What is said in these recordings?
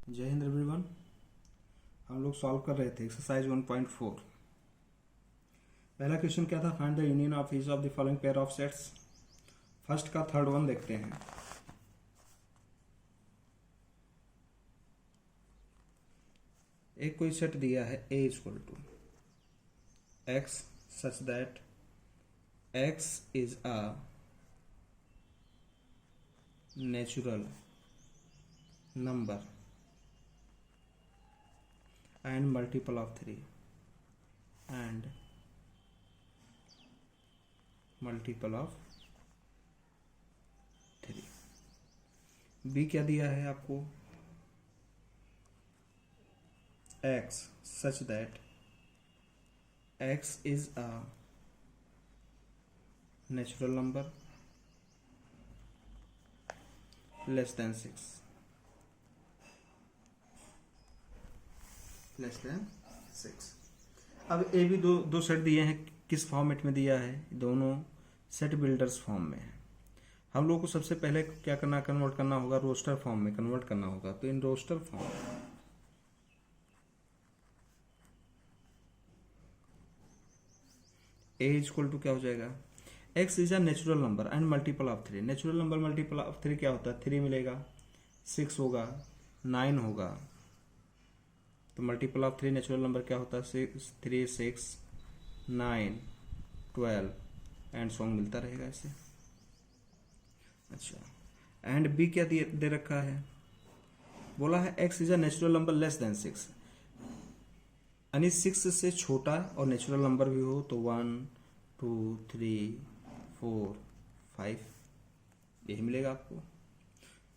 जय हिंद एवरीवन। हम लोग सॉल्व कर रहे थे एक्सरसाइज 1.4। पहला क्वेश्चन क्या था? Find the union of each of the following pair of sets. First का थर्ड वन देखते हैं। एक कोई सेट दिया है a equal to x such that x is a natural number and multiple of 3 and multiple of 3। b क्या दिया है आपको? x such that x is a natural number less than 6 less than 6। अब ए भी दो set दिए हैं। किस फॉर्मेट में दिया है? दोनों सेट बिल्डर्स फॉर्म में है। हम लोग को सबसे पहले क्या करना, कन्वर्ट करना होगा, रोस्टर फॉर्म में कन्वर्ट करना होगा। तो in roster form A equal to क्या हो जाएगा? X is a natural number and multiple of 3। Natural number multiple of 3 क्या होता है? 3 मिलेगा, 6 होगा, 9 होगा। तो मल्टीपल ऑफ 3 नेचुरल नंबर क्या होता है? 3, 6, 9, 12 एंड सॉन्ग मिलता रहेगा इसे। अच्छा, एंड बी क्या दे रखा है? बोला है x is a natural number less than 6, यानी 6 से छोटा और नेचुरल नंबर भी हो तो 1, 2, 3, 4, 5 यही मिलेगा आपको।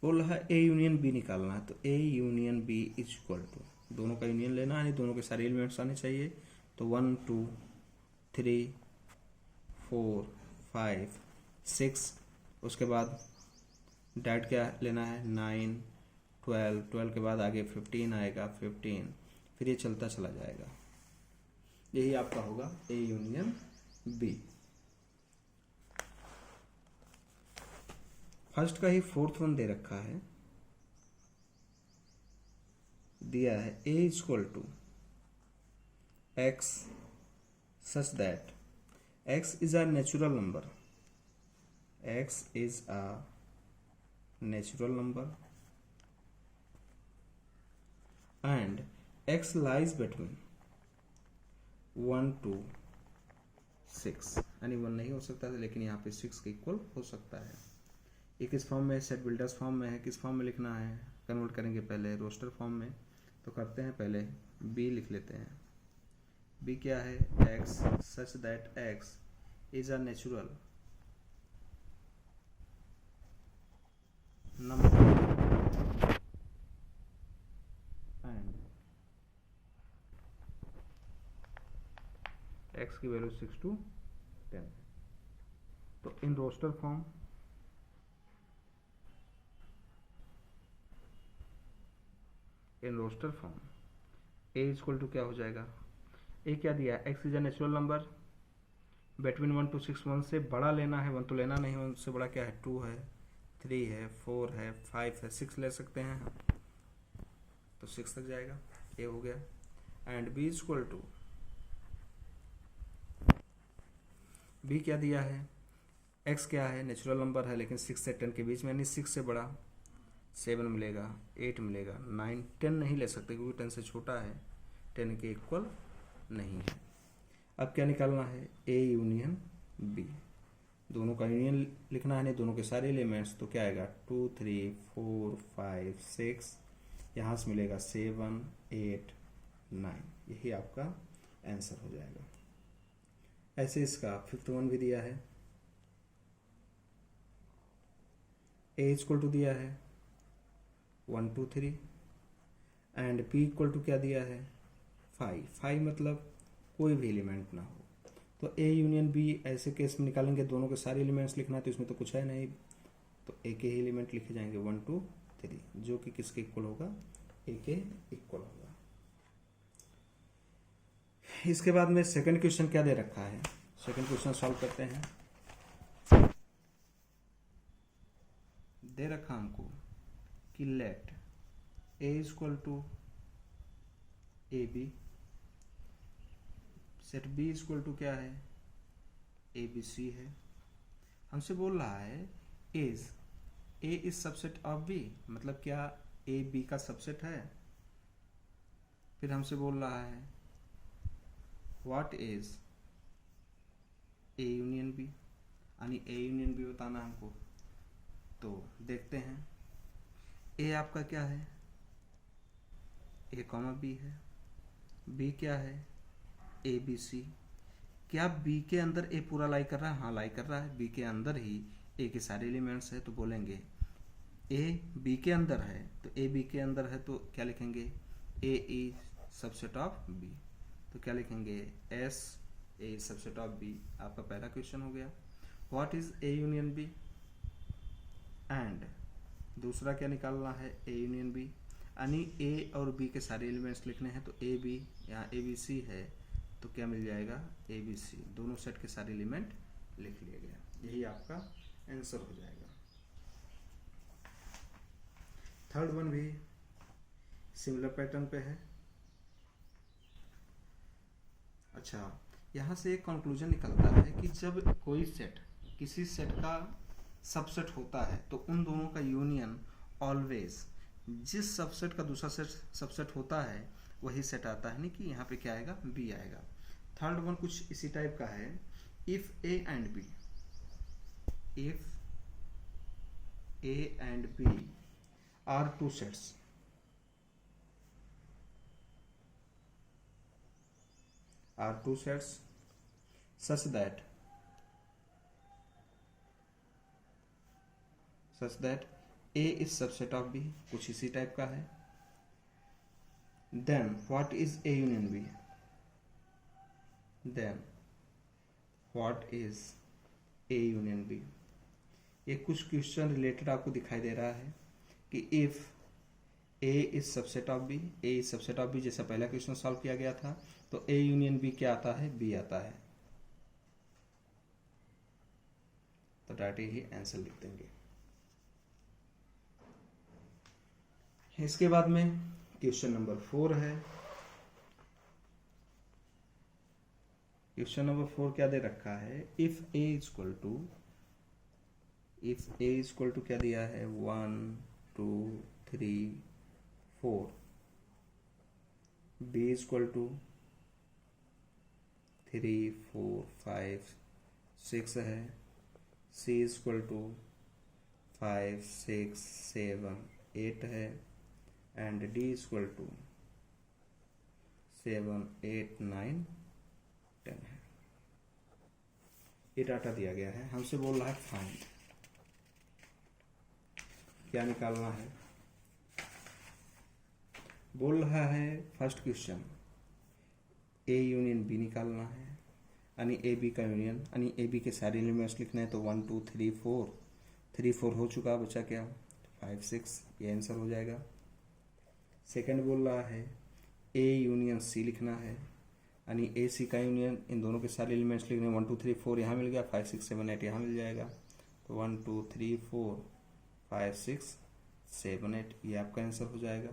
बोल रहा है ए यूनियन बी निकालना है। तो A union B is equal to, दोनों का यूनियन लेना है, दोनों के सारे एलिमेंट्स आने चाहिए। तो 1, 2, 3, 4, 5, 6, उसके बाद डैट क्या लेना है? 9, 12, 12 के बाद आगे 15 आएगा, 15 फिर ये चलता चला जाएगा। यही आपका होगा ए यूनियन बी। फर्स्ट का ही फोर्थ वन दे रखा है, दिया है a equal to x such that x is a natural number, x is a natural number and x lies between 1 to 6, यानी 1 नहीं हो सकता था, लेकिन यहाँ पे 6 के इक्वल हो सकता है। ये किस फॉर्म में? सेट बिल्डर्स फॉर्म में है। किस फॉर्म में लिखना है? कन्वर्ट करेंगे पहले रोस्टर फॉर्म में। तो करते हैं, पहले b लिख लेते हैं। b क्या है? x such that x is a natural number and x की वैल्यू 6 to 10। तो in roster form a equal to क्या हो जाएगा? a क्या दिया? x is a natural number between 1 to 6। 1 से बड़ा लेना है, 1 तो लेना नहीं, 1 से बड़ा क्या है? 2 है, 3 है, 4 है, 5 है, 6 ले सकते हैं, तो 6 तक जाएगा। ये हो गया। And b equal to, b क्या दिया है? x क्या है? नेचुरल नंबर है, लेकिन 6 से 10 के बीच में, यानी 6 से बड़ा 7 मिलेगा, 8 मिलेगा, 9, 10 नहीं ले सकते क्योंकि 10 से छोटा है, 10 के इक्वल नहीं है। अब क्या निकालना है? A union B. दोनों का यूनियन लिखना है, नहीं दोनों के सारे एलिमेंट्स। तो क्या आएगा? 2, 3, 4, 5, 6, यहाँ से मिलेगा 7, 8, 9। यही आपका आंसर हो जाएगा। ऐसे इसका फिफ्थ वन भी दिया है। ए इक्वल टू दिया है 1, 2, 3 एंड p इक्वल टू क्या दिया है? 5 मतलब कोई भी एलिमेंट ना हो। तो a यूनियन b ऐसे केस में निकालेंगे, दोनों के सारे एलिमेंट्स लिखना है, तो इसमें तो कुछ है नहीं, तो a के ही एलिमेंट लिखे जाएंगे 1, 2, 3, जो कि किसके इक्वल होगा? a के इक्वल होगा। इसके बाद में सेकंड क्वेश्चन क्या दे रखा है? सेकंड क्वेश्चन सॉल्व करते हैं। दे रखा हमको कि let A equal to A B, set B equal to क्या है, ए बी सी है। हमसे बोल रहा है is A is subset of B, मतलब क्या ए बी का सबसेट है। फिर हमसे बोल रहा है what is A union B, यानी ए यूनियन बी बताना हमको। तो देखते हैं, ए आपका क्या है, ए कॉमा बी है, बी क्या है, ए बी सी। क्या बी के अंदर ए पूरा लाई कर रहा है, हाँ लाई कर रहा है, बी के अंदर ही ए के सारे एलिमेंट्स है। तो बोलेंगे ए बी के अंदर है, तो ए बी के अंदर है तो क्या लिखेंगे, A is subset of B. तो क्या लिखेंगे, as A is subset of B. आपका पहला क्वेश्चन हो गया। What is A union B, and दूसरा क्या निकालना है, ए यूनियन बी, यानी ए और बी के सारे एलिमेंट्स लिखने हैं। तो ए बी, यहाँ ए बी सी है तो क्या मिल जाएगा, ए बी सी, दोनों सेट के सारे एलिमेंट लिख लिया गया। यही आपका आंसर हो जाएगा। थर्ड वन भी सिमिलर पैटर्न पे है। अच्छा, यहाँ से एक कंक्लूजन निकलता है कि जब कोई सेट किसी सेट का सबसेट होता है तो उन दोनों का यूनियन ऑलवेज जिस सबसेट का दूसरा सेट सबसेट होता है वही सेट आता है, नहीं कि यहाँ पे क्या आएगा, बी आएगा। थर्ड वन कुछ इसी टाइप का है। If A and B, if A and B are two sets, are two sets such that A is subset of B, कुछ इसी टाइप का है। then what is A union B, then what is A union B। ये कुछ question related आपको दिखाई दे रहा है कि if A is subset of B, A is subset of B जैसा पहला क्वेश्चन सॉल्व किया गया था, तो A यूनियन B क्या आता है, B आता है। तो डायरेक्ट ही आंसर लिख देंगे। इसके बाद में क्वेश्चन नंबर 4 है। क्वेश्चन नंबर 4 क्या दे रखा है, इफ A इक्वल टू क्या दिया है, 1 2 3 4, B इक्वल टू 3 4 5 6 है, C इक्वल टू 5 6 7 8 है, एंड D इक्वल टू 7 8 9 10 है। ये डाटा दिया गया है। हमसे बोल रहा है फाइंड, क्या निकालना है। बोल रहा है first question A union B निकालना है, यानी ए बी का यूनियन, यानी ए बी के सारे एलिमेंट्स लिखने हैं। तो 1 2 3 4, 3 4 हो चुका, बचा क्या 5 6, ये आंसर हो जाएगा। सेकंड बोल रहा है ए यूनियन सी लिखना है, यानी ए सी का यूनियन, इन दोनों के सारे एलिमेंट्स लिखने हैं। 1 2 3 4 यहाँ मिल गया, 5 6 7 8 यहाँ मिल जाएगा। तो 1 2 3 4 5 6 7 8, ये आपका आंसर हो जाएगा।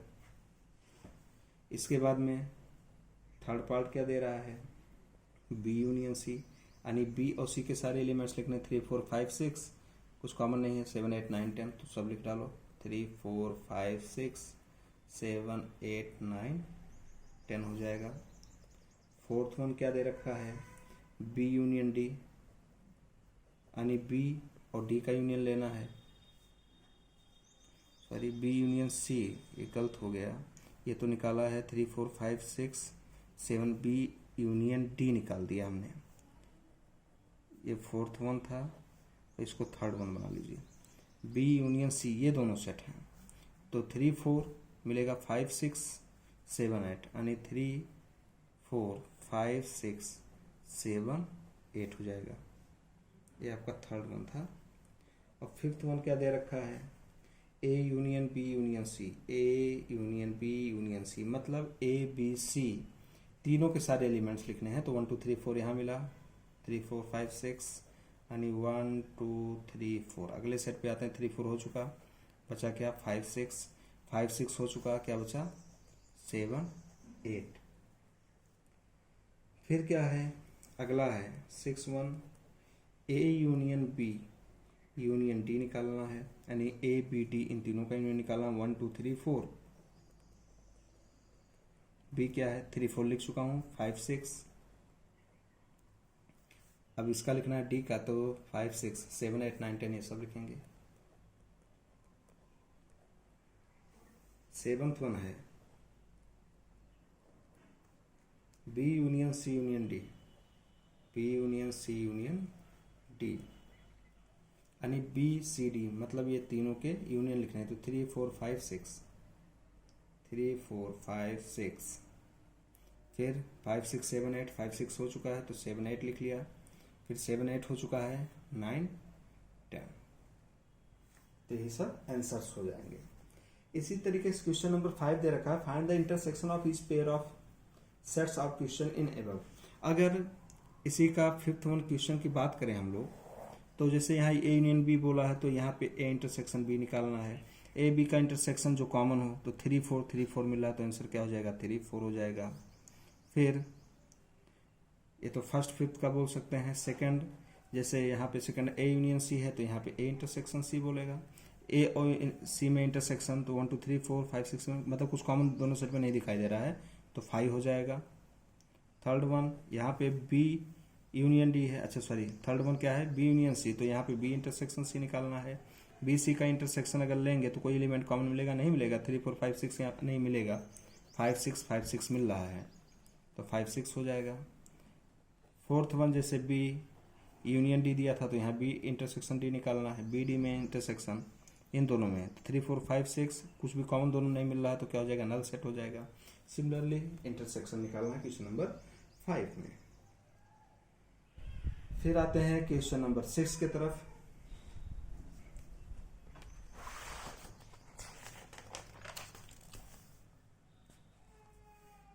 इसके बाद में थर्ड पार्ट क्या दे रहा है, बी यूनियन सी, यानी बी और सी के सारे एलिमेंट्स लिखने 3 4 5 6, कुछ कॉमन नहीं है, 7 8 9 10, तो सब लिख डालो। 3 4 5 6 7 8 9 10 हो जाएगा। फोर्थ वन क्या दे रखा है, बी यूनियन डी, यानी बी और डी का यूनियन लेना है। सॉरी, बी यूनियन सी, ये गलत हो गया, ये तो निकाला है 3 4 5 6 7, बी यूनियन डी निकाल दिया हमने। ये फोर्थ वन था, तो इसको थर्ड वन बना लीजिए। बी यूनियन सी, ये दोनों सेट हैं, तो 3 4 मिलेगा 5 6 7 8, यानी 3 4 5 6 7 8 हो जाएगा। ये आपका थर्ड वन था। और फिफ्थ वन क्या दे रखा है, A union B union C, A union B union C, मतलब ए बी सी तीनों के सारे एलिमेंट्स लिखने हैं। तो 1 2 3 4 यहाँ मिला, 3 4 5 6, यानी 1 2 3 4। अगले सेट पे आते हैं, 3 4 हो चुका, बचा क्या 5 6, 5 6 हो चुका, क्या बचा 7 8। फिर क्या है, अगला है 6 1 A union B union D निकालना है, यानी ए बी डी इन तीनों का यूनियन निकालना, 1 2 3 4। बी क्या है 3 4 लिख चुका हूँ, 5 6। अब इसका लिखना है डी का, तो 5 6 7 8 9 10 ये सब लिखेंगे। 7th वन है B union C union D, B union C union D, यानी बी सी डी, मतलब ये तीनों के यूनियन लिखने हैं। तो 3 4 5 6, 3 4 5 6। फिर 5 6 7 8, 5 6 हो चुका है तो 7 8 लिख लिया। फिर 7 8 हो चुका है, 9 10। तो यही सब आंसर्स हो जाएंगे। इसी तरीके से क्वेश्चन नंबर 5 दे रखा है, find the intersection of each pair of sets of question in above. अगर इसी का 5th वन क्वेश्चन की बात करें हम लोग, तो जैसे यहाँ ए यूनियन बी बोला है, तो यहाँ पे ए इंटरसेक्शन बी निकालना है। ए बी का इंटरसेक्शन जो कॉमन हो, तो 3 4 मिल रहा है, तो आंसर क्या हो जाएगा 3 4 हो जाएगा। फिर ये तो फर्स्ट 5th का बोल सकते हैं। सेकंड, जैसे यहाँ पे सेकंड ए यूनियन सी है, तो यहाँ पे ए इंटरसेक्शन सी बोलेगा। ए और सी में इंटरसेक्शन, तो 1 2 3 4 5 6 में मतलब कुछ कॉमन दोनों सेट में नहीं दिखाई दे रहा है, तो 5 हो जाएगा। थर्ड वन यहाँ पे बी यूनियन डी है, अच्छा सॉरी थर्ड वन क्या है बी यूनियन सी, तो यहाँ पे बी इंटरसेक्शन सी निकालना है। बी सी का इंटरसेक्शन अगर लेंगे तो कोई एलिमेंट कॉमन मिलेगा, नहीं मिलेगा। 3 4 5 6 यहाँ नहीं मिलेगा, 5 6 मिल रहा है, तो 5 6 हो जाएगा। फोर्थ वन जैसे बी यूनियन डी दिया था, तो यहाँ बी इंटरसेक्शन डी निकालना है। बी डी में इंटरसेक्शन इन दोनों में, तो 3 4 5 6 कुछ भी कॉमन दोनों नहीं मिल रहा है, तो क्या हो जाएगा नल सेट हो जाएगा। सिमिलरली इंटरसेक्शन निकालना है क्वेश्चन नंबर 5 में। फिर आते हैं क्वेश्चन नंबर 6 की तरफ।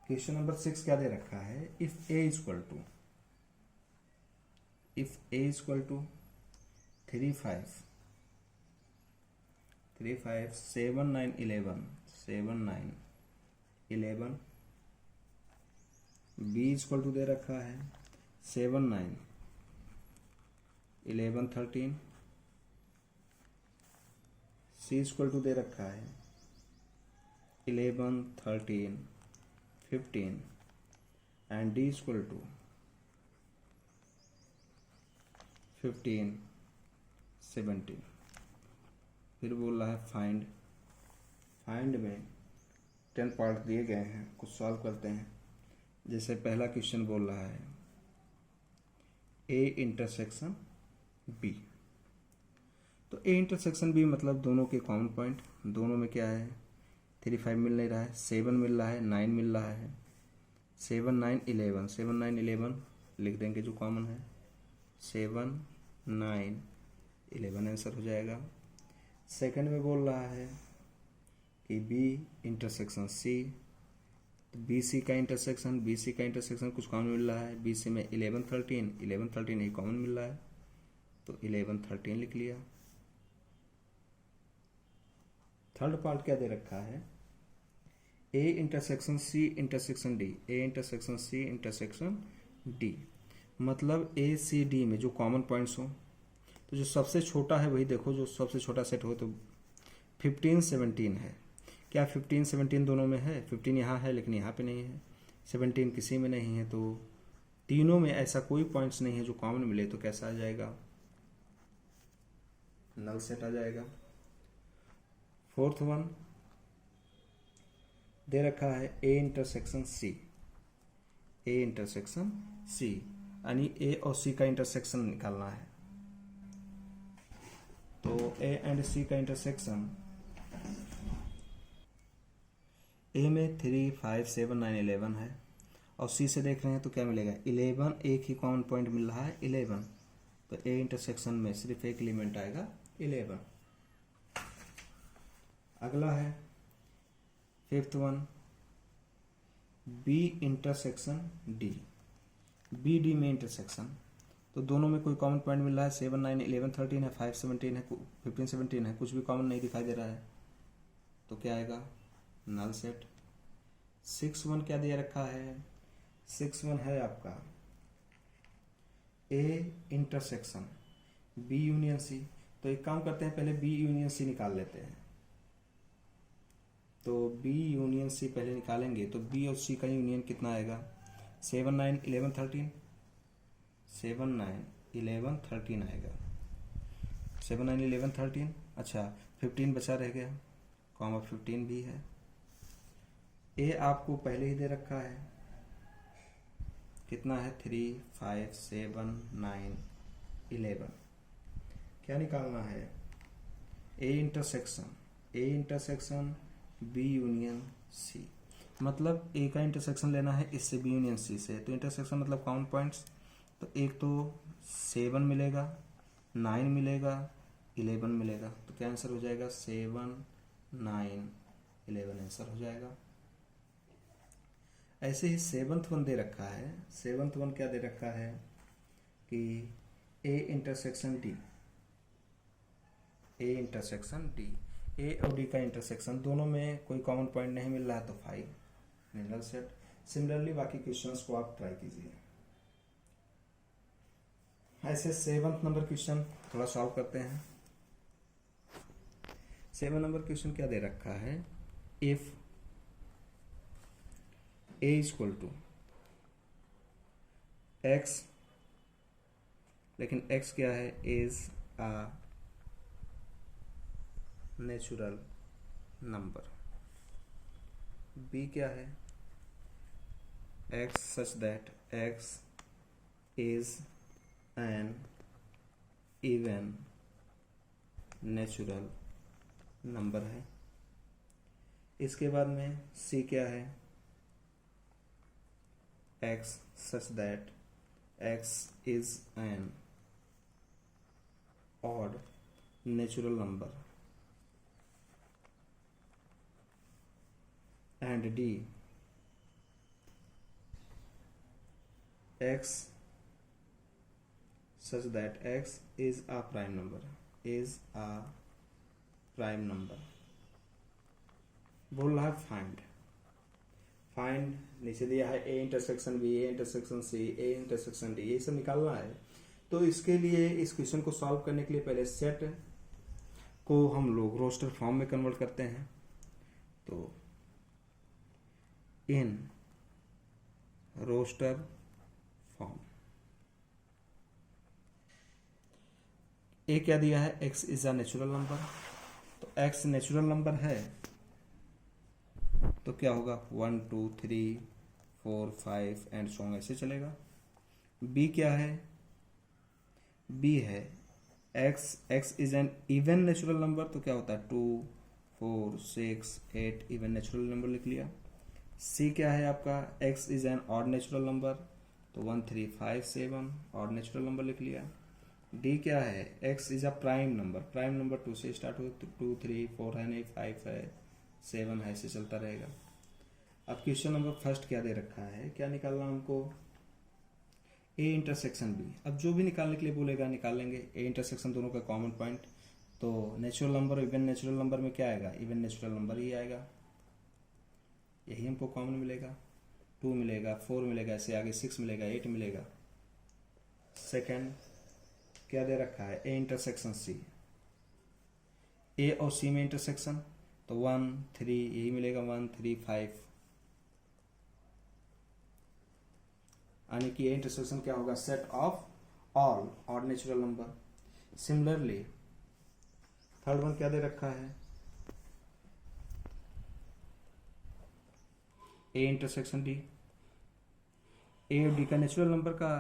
क्वेश्चन नंबर 6 क्या दे रखा है, if A is equal to 3 5 7 9 11 B is equal to दे रखा है 7 9 11 13, सी इज इक्वल टू दे रखा है 11 13 15 and D is equal to 15 17। फिर बोल रहा है फाइंड में 10 पार्ट दिए गए हैं, कुछ सॉल्व करते हैं। जैसे पहला क्वेश्चन बोल रहा है ए इंटरसेक्शन बी, तो ए इंटरसेक्शन बी मतलब दोनों के कॉमन पॉइंट, दोनों में क्या है 3 5 मिल नहीं रहा है, 7 मिल रहा है, 9 मिल रहा है। 7 9 11, 7 9 11 लिख देंगे जो कॉमन है, 7 9 11 आंसर हो जाएगा। सेकंड में बोल रहा है कि बी इंटरसेक्शन सी, तो बी सी का इंटरसेक्शन कुछ कॉमन मिल रहा है। बी सी में 11 13 ही कॉमन मिल रहा है, तो 11 13 लिख लिया। थर्ड पार्ट क्या दे रखा है, A intersection C intersection D, A intersection C intersection D, मतलब ए सी डी में जो कॉमन पॉइंट्स हो, तो जो सबसे छोटा है वही देखो, जो सबसे छोटा सेट हो, तो 15 17 है। क्या 15 17 दोनों में है? 15 यहाँ है लेकिन यहाँ पे नहीं है, 17 किसी में नहीं है, तो तीनों में ऐसा कोई पॉइंट्स नहीं है जो कॉमन मिले, तो कैसा आ जाएगा नल सेट आ जाएगा। फोर्थ वन दे रखा है ए इंटरसेक्शन सी, यानी ए और सी का इंटरसेक्शन निकालना है। तो ए एंड सी का इंटरसेक्शन, ए में 3 5 7 9 11 है, और सी से देख रहे हैं तो क्या मिलेगा 11, एक ही कॉमन पॉइंट मिल रहा है 11, तो ए इंटरसेक्शन में सिर्फ एक एलिमेंट आएगा 11। अगला है fifth one B intersection D, B D में इंटरसेक्शन, तो दोनों में कोई कॉमन पॉइंट मिल रहा है, 7 9 11 13 है, 5 17 है, 15 17 है, कुछ भी कॉमन नहीं दिखाई दे रहा है, तो क्या आएगा, नल सेट। 6 1 क्या दिया रखा है, 6 1 है आपका A intersection B union C. तो एक काम करते हैं, पहले बी यूनियन सी निकाल लेते हैं। तो बी यूनियन सी पहले निकालेंगे तो बी और सी का यूनियन कितना आएगा, 7 9 11 13, 7 9 11 13 आएगा, 7 9 11 13। अच्छा 15 बचा रह गया, कॉमा 15 भी है। ए आपको पहले ही दे रखा है, कितना है, 3 5 7 9 11। क्या निकालना है, A intersection B union C. मतलब ए का इंटरसेक्शन लेना है इससे बी यूनियन सी से। तो इंटरसेक्शन मतलब काउंट पॉइंट्स, तो एक तो 7 मिलेगा, 9 मिलेगा, 11 मिलेगा। तो क्या आंसर हो जाएगा, 7 9 11 आंसर हो जाएगा। ऐसे ही 7th वन दे रखा है। 7th वन क्या दे रखा है कि A intersection D, A intersection D, A और डी का इंटरसेक्शन, दोनों में कोई कॉमन पॉइंट नहीं मिल रहा है तो 5 मिनरल सेट। सिमिलरली बाकी क्वेश्चंस को आप ट्राई कीजिए। ऐसे 7th नंबर क्वेश्चन थोड़ा सॉल्व करते हैं। 7 नंबर क्वेश्चन क्या दे रखा है, if A equal to x, लेकिन एक्स क्या है, is a natural number, B क्या है, x such that x is an even natural number है। इसके बाद में सी क्या है, x such that x is an odd natural number, and D x such that x is a prime number, is a prime number। बोल रहा है find नीचे दिया है A intersection B, A intersection C, A intersection D, ये सब निकालना है। तो इसके लिए इस क्वेश्चन को सॉल्व करने के लिए पहले सेट को हम लोग रोस्टर फॉर्म में कन्वर्ट करते हैं। तो इन रोस्टर फॉर्म ए क्या दिया है, x is a natural number. तो एक्स नेचुरल नंबर है तो क्या होगा, 1 2 3 4 5 एंड सॉन्ग ऐसे चलेगा। बी क्या है, बी है x is an even natural number, तो क्या होता है 2 4 6 8 इवन नेचुरल नंबर लिख लिया। सी क्या है आपका, x is an odd natural number, तो 1 3 5 7 ऑड नेचुरल नंबर लिख लिया। डी क्या है, x is a prime number, prime number 2 से स्टार्ट हो, 2 3 4 है नहीं, 5 है, 7 है, ऐसे चलता रहेगा। अब क्वेश्चन नंबर फर्स्ट क्या दे रखा है, क्या निकालना हमको, ए इंटरसेक्शन बी। अब जो भी निकालने के लिए बोलेगा निकाल लेंगे। ए इंटरसेक्शन दोनों का कॉमन पॉइंट, तो natural number even natural number में क्या आएगा, इवन नेचुरल नंबर ही आएगा, यही हमको कॉमन मिलेगा। 2 मिलेगा, 4 मिलेगा, ऐसे आगे 6 मिलेगा, 8 मिलेगा। सेकेंड क्या दे रखा है, ए इंटरसेक्शन सी, ए और सी में इंटरसेक्शन, तो 1 3 यही मिलेगा, 1 3 5, यानी कि ए इंटरसेक्शन क्या होगा, set of all odd natural number. Similarly third one क्या दे रखा है, ए इंटरसेक्शन डी, ए और डी का नेचुरल नंबर का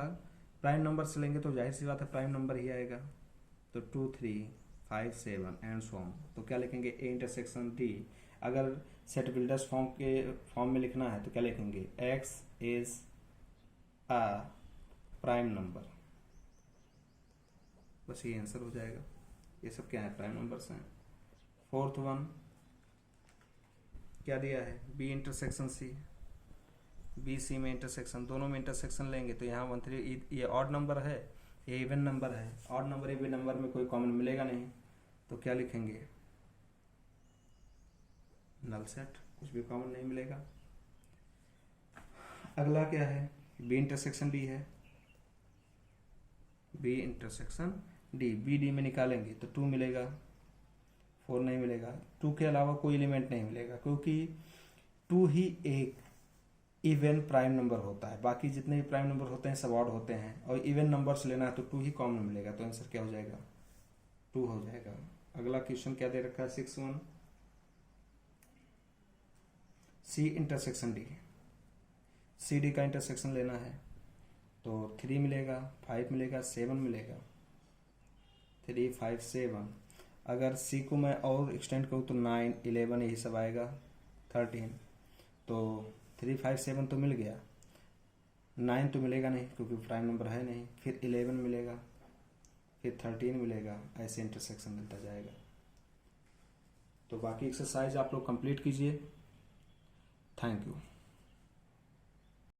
प्राइम नंबर से लेंगे तो जाहिर सी बात है प्राइम नंबर ही आएगा। तो 2 3 5 7 एंड सो ऑन। तो क्या लिखेंगे, ए इंटरसेक्शन डी। अगर सेट बिल्डर्स फॉर्म में लिखना है तो क्या लिखेंगे, x is a prime number, बस ये आंसर हो जाएगा। ये सब क्या है, प्राइम नंबर्स हैं। फोर्थ वन क्या दिया है, B intersection C, B C में इंटरसेक्शन, दोनों में इंटरसेक्शन लेंगे तो यहाँ 1 3, ये ऑड नंबर है, ये इवन नंबर है। ऑड नंबर इवन नंबर में कोई कॉमन मिलेगा नहीं, तो क्या लिखेंगे, नल सेट, कुछ भी कॉमन नहीं मिलेगा। अगला क्या है, बी इंटरसेक्शन डी है, B intersection D, B D में निकालेंगे तो 2 मिलेगा, 4 नहीं मिलेगा, 2 के अलावा कोई एलिमेंट नहीं मिलेगा, क्योंकि 2 ही एक इवन प्राइम नंबर होता है, बाकी जितने भी प्राइम नंबर होते हैं सब ऑड होते हैं, और इवन नंबर्स लेना है तो 2 ही कॉमन मिलेगा, तो आंसर क्या हो जाएगा, 2 हो जाएगा। अगला क्वेश्चन क्या दे रखा है, 6-1, C intersection D, C D का इंटरसेक्शन लेना है तो 3 मिलेगा, 5 मिलेगा, 7 मिलेगा, 3, 5, 7। अगर सी को मैं और एक्सटेंड करूँ तो 9, 11 यही सब आएगा, 13, तो 3, 5, 7 तो मिल गया, 9 तो मिलेगा नहीं क्योंकि प्राइम नंबर है नहीं, फिर 11 मिलेगा, फिर 13 मिलेगा, ऐसे इंटरसेक्शन मिलता जाएगा। तो बाकी एक्सरसाइज आप लोग कंप्लीट कीजिए। Thank you.